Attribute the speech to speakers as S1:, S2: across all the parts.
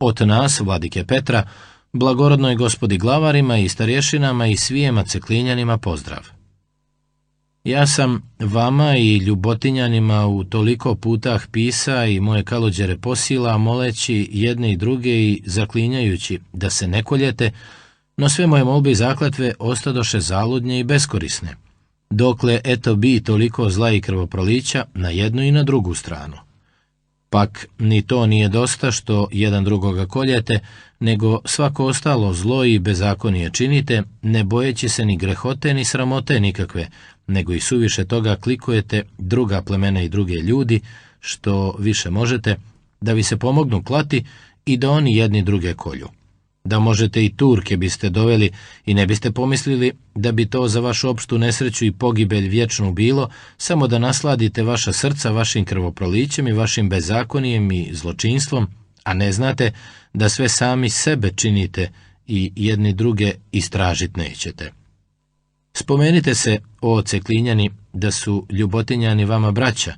S1: Od nas, vladike Petra, blagorodnoj gospodi glavarima i starješinama i svijema ceklinjanima pozdrav. Ja sam vama i ljubotinjanima u toliko putah pisa i moje kalođere posila, moleći jedne i druge i zaklinjajući da se ne koljete, no sve moje molbe i zakletve ostadoše zaludnje i beskorisne, dokle eto bi toliko zla i krvoprolića na jednu i na drugu stranu. Pak ni to nije dosta što jedan drugoga koljete, nego svako ostalo zlo i bezakonije činite, ne bojeći se ni grehote ni sramote nikakve, nego i suviše toga klikujete druga plemena i druge ljudi, što više možete, da vi se pomognu klati i da oni jedni druge kolju. Da možete i Turke biste doveli i ne biste pomislili da bi to za vašu opštu nesreću i pogibelj vječnu bilo, samo da nasladite vaša srca vašim krvoprolićem i vašim bezakonijem i zločinstvom, a ne znate da sve sami sebe činite i jedni druge istražit nećete. Spomenite se, o ceklinjani, da su ljubotinjani vama braća,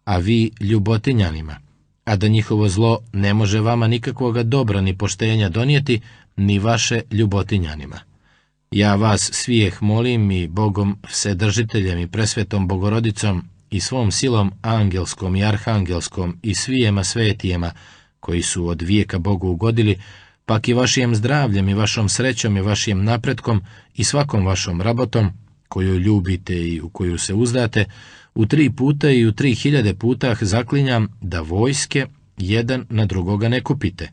S1: a vi ljubotinjanima, a da njihovo zlo ne može vama nikakvoga dobra ni poštenja donijeti, ni vaše ljubotinjanima. Ja vas svijeh molim i Bogom vsedržiteljem i presvetom Bogorodicom i svom silom angelskom i arhangelskom i svijema svetijema, koji su od vijeka Bogu ugodili, pak i vašim zdravljem i vašom srećom i vašim napretkom i svakom vašom rabotom, koju ljubite i u koju se uzdate, u 3 puta i u 3000 putah zaklinjam da vojske jedan na drugoga ne kupite,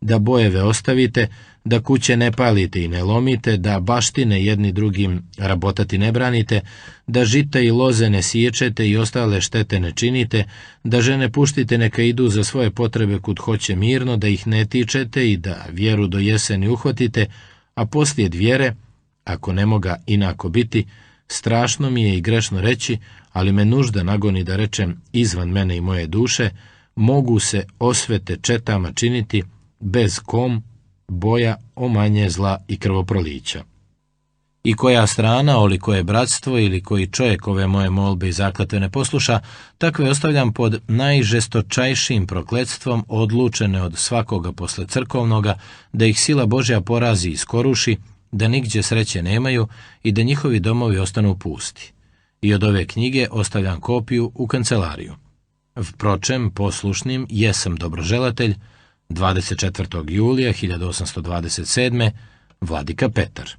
S1: da bojeve ostavite, da kuće ne palite i ne lomite, da baštine jedni drugim rabotati ne branite, da žita i loze ne siječete i ostale štete ne činite, da žene puštite neka idu za svoje potrebe kud hoće mirno, da ih ne tičete i da vjeru do jeseni uhvatite, a poslije vjere, ako ne moga inako biti, strašno mi je i grešno reći, ali me nužda nagoni da rečem izvan mene i moje duše, mogu se osvete četama činiti bez kom boja o manje zla i krvoprolića. I koja strana, oli koje bratstvo ili koji čovjek ove moje molbe i zakletve ne posluša, takve ostavljam pod najžestočajšim prokletstvom odlučene od svakoga posle crkovnoga, da ih sila Božja porazi i skoruši, da nigdje sreće nemaju i da njihovi domovi ostanu pusti. I od ove knjige ostavljam kopiju u kancelariju. Vpročem, poslušnim, jesam dobroželatelj, 24. julija 1827. Vladika Petar.